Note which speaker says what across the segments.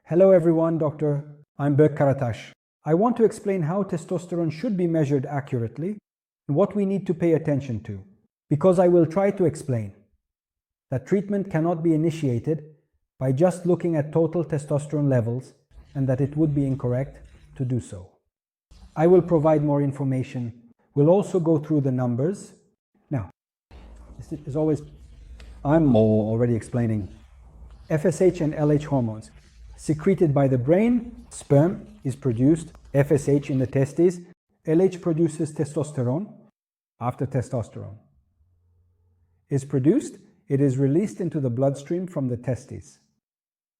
Speaker 1: Hello everyone, I'm drberkkkaratas. I want to explain how testosterone should be measured accurately and what we need to pay attention to, because I will try to explain that treatment cannot be initiated by just looking at total testosterone levels and that it would be incorrect to do so. I will provide more information. We'll also go through the numbers. Now, as always, I'm already explaining FSH and LH hormones. Secreted by the brain, sperm is produced, FSH in the testes, LH produces testosterone. After testosterone is produced, it is released into the bloodstream from the testes.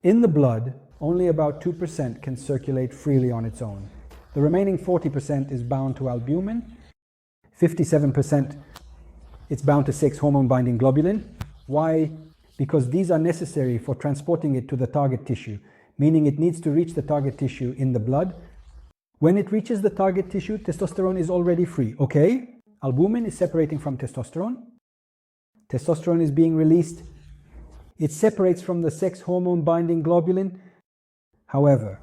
Speaker 1: In the blood, only about 2% can circulate freely on its own. The remaining 40% is bound to albumin, 57% it's bound to sex hormone-binding globulin. Why? Because these are necessary for transporting it to the target tissue, meaning it needs to reach the target tissue in the blood. When it reaches the target tissue, testosterone is already free. Okay, albumin is separating from testosterone. Testosterone is being released. It separates from the sex hormone-binding globulin. However,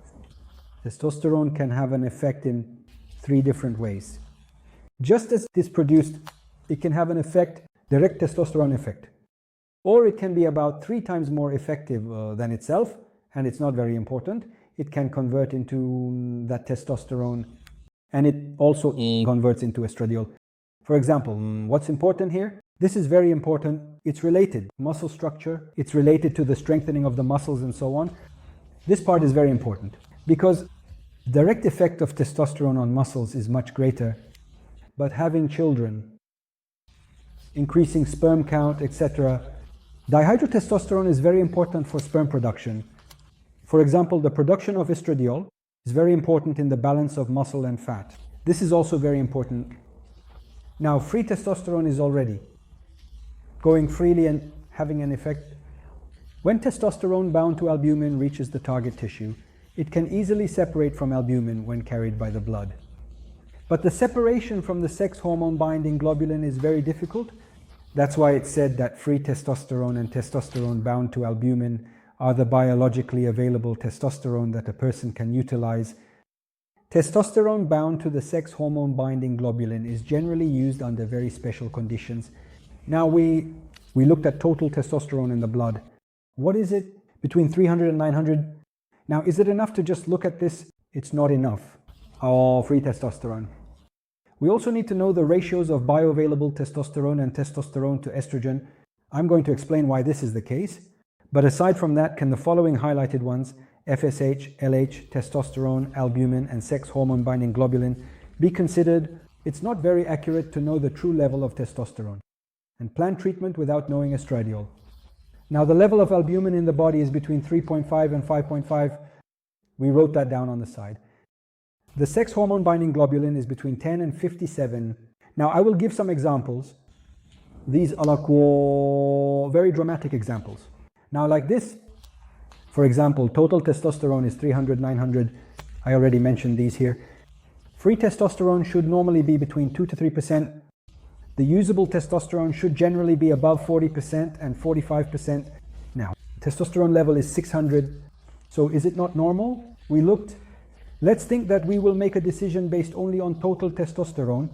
Speaker 1: testosterone can have an effect in 3 different ways. Just as it is produced, it can have an effect, direct testosterone effect. Or it can be about 3 times more effective than itself, and it's not very important. It can convert into that testosterone, and it also converts into estradiol. For example, what's important here? This is very important. It's related. Muscle structure, it's related to the strengthening of the muscles and so on. This part is very important because direct effect of testosterone on muscles is much greater, but having children, increasing sperm count, etc. Dihydrotestosterone is very important for sperm production. For example, the production of estradiol is very important in the balance of muscle and fat. This is also very important. Now, free testosterone is already going freely and having an effect. When testosterone bound to albumin reaches the target tissue, it can easily separate from albumin when carried by the blood. But the separation from the sex hormone binding globulin is very difficult. That's why it's said that free testosterone and testosterone bound to albumin are the biologically available testosterone that a person can utilize. Testosterone bound to the sex hormone binding globulin is generally used under very special conditions. Now we looked at total testosterone in the blood. What is it? Between 300 and 900. Now, is it enough to just look at this? It's not enough. Free testosterone. We also need to know the ratios of bioavailable testosterone and testosterone to estrogen. I'm going to explain why this is the case. But aside from that, can the following highlighted ones, FSH, LH, testosterone, albumin, and sex hormone binding globulin, be considered? It's not very accurate to know the true level of testosterone and plan treatment without knowing estradiol. Now, the level of albumin in the body is between 3.5 and 5.5. We wrote that down on the side. The sex hormone binding globulin is between 10 and 57. Now, I will give some examples. These are very dramatic examples. Now, like this, for example, total testosterone is 300, 900. I already mentioned these here. Free testosterone should normally be between 2 to 3%. The usable testosterone should generally be above 40% and 45%. Now, testosterone level is 600. So is it not normal? We looked. Let's think that we will make a decision based only on total testosterone.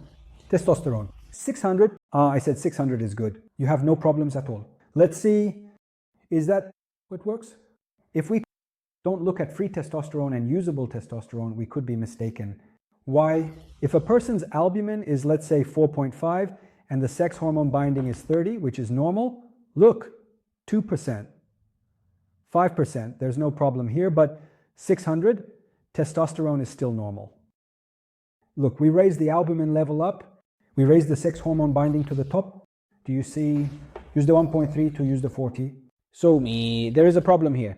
Speaker 1: 600. I said 600 is good. You have no problems at all. Let's see. Is that what works? If we don't look at free testosterone and usable testosterone, we could be mistaken. Why? If a person's albumin is, let's say, 4.5 and the sex hormone binding is 30, which is normal, look, 2%, 5%, there's no problem here, but 600, testosterone is still normal. Look, we raise the albumin level up, we raise the sex hormone binding to the top. Do you see? Use the 1.3 to use the 40. So there is a problem here.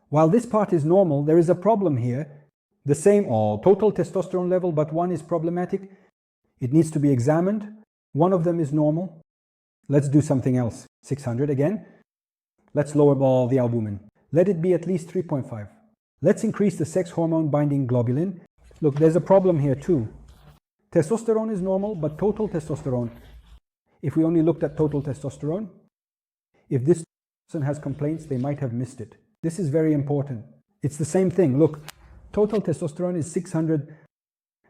Speaker 1: While this part is normal, there is a problem here. The same total testosterone level, but one is problematic. It needs to be examined. One of them is normal. Let's do something else. 600 again. Let's lower the albumin. Let it be at least 3.5. Let's increase the sex hormone binding globulin. Look, there's a problem here too. Testosterone is normal, but total testosterone. If we only looked at total testosterone, if this person has complaints, they might have missed it. This is very important. It's the same thing. Look, total testosterone is 600.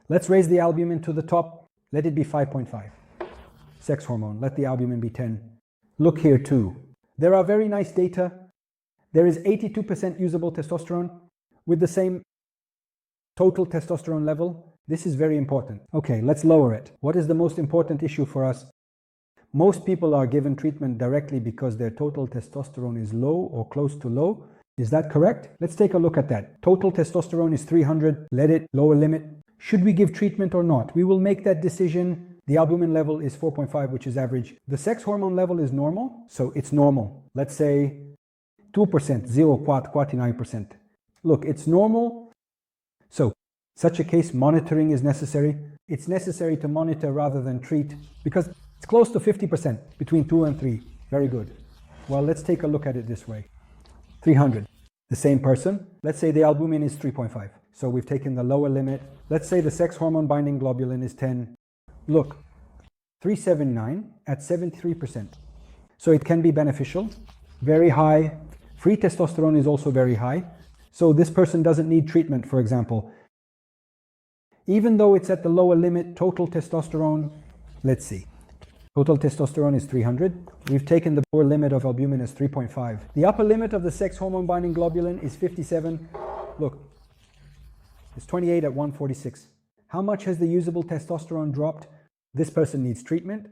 Speaker 1: Let's raise the albumin to the top. Let it be 5.5. Sex hormone. Let the albumin be 10. Look here too. There are very nice data. There is 82% usable testosterone with the same total testosterone level. This is very important. Okay, let's lower it. What is the most important issue for us? Most people are given treatment directly because their total testosterone is low or close to low. Is that correct? Let's take a look at that. Total testosterone is 300. Let it, lower limit. Should we give treatment or not? We will make that decision. The albumin level is 4.5, which is average. The sex hormone level is normal, so it's normal. Let's say 2%, 0.49%. Look, it's normal. So, such a case, monitoring is necessary. It's necessary to monitor rather than treat because it's close to 50%, between 2 and 3. Very good. Well, let's take a look at it this way. 300. The same person. Let's say the albumin is 3.5. So we've taken the lower limit. Let's say the sex hormone binding globulin is 10. Look, 379 at 73%. So it can be beneficial. Very high. Free testosterone is also very high. So this person doesn't need treatment, for example. Even though it's at the lower limit, total testosterone, let's see. Total testosterone is 300. We've taken the lower limit of albumin as 3.5. The upper limit of the sex hormone binding globulin is 57. Look, it's 28 at 146. How much has the usable testosterone dropped? This person needs treatment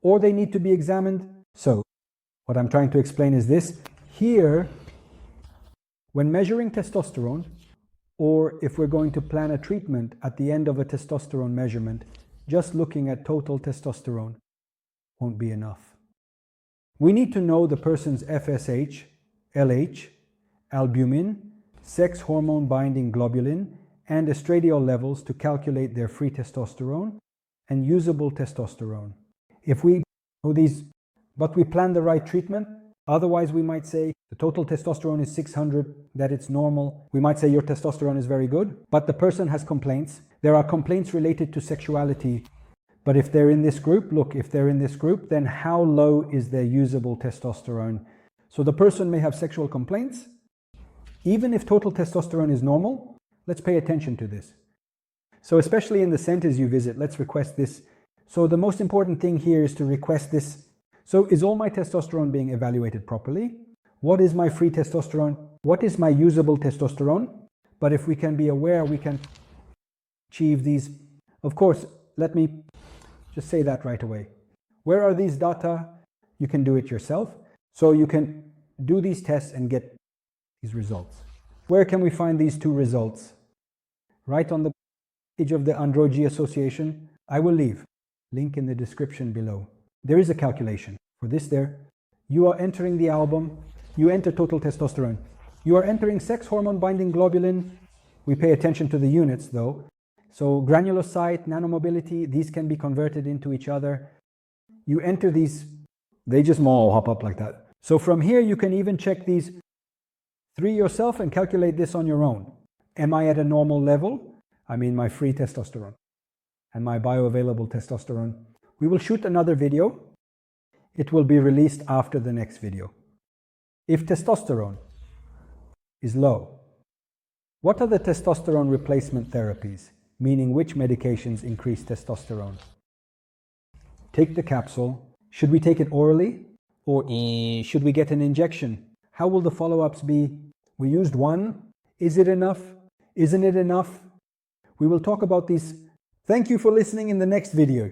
Speaker 1: or they need to be examined. So what I'm trying to explain is this. Here, when measuring testosterone, or if we're going to plan a treatment at the end of a testosterone measurement, just looking at total testosterone won't be enough. We need to know the person's FSH, LH, albumin, sex hormone binding globulin, and estradiol levels to calculate their free testosterone and usable testosterone. If we know these, but we plan the right treatment, otherwise we might say the total testosterone is 600, that it's normal. We might say your testosterone is very good, but the person has complaints. There are complaints related to sexuality. But if they're in this group, look, if they're in this group, then how low is their usable testosterone? So the person may have sexual complaints. Even if total testosterone is normal, let's pay attention to this. So especially in the centers you visit, let's request this. So the most important thing here is to request this. So is all my testosterone being evaluated properly? What is my free testosterone? What is my usable testosterone? But if we can be aware, we can achieve these. Of course, let me just say that right away. Where are these data? You can do it yourself. So you can do these tests and get these results. Where can we find these two results? Right on the page of the Androgy Association. I will leave link in the description below. There is a calculation for this there. You are entering the album. You enter total testosterone. You are entering sex hormone binding globulin. We pay attention to the units though. So granulocyte, nanomobility, these can be converted into each other. You enter these, they just all hop up like that. So from here you can even check these three yourself and calculate this on your own. Am I at a normal level? I mean my free testosterone and my bioavailable testosterone. We will shoot another video. It will be released after the next video. If testosterone is low, what are the testosterone replacement therapies? Meaning which medications increase testosterone? Take the capsule. Should we take it orally or should we get an injection? How will the follow-ups be? We used one. Is it enough? Isn't it enough? We will talk about these. Thank you for listening in the next video.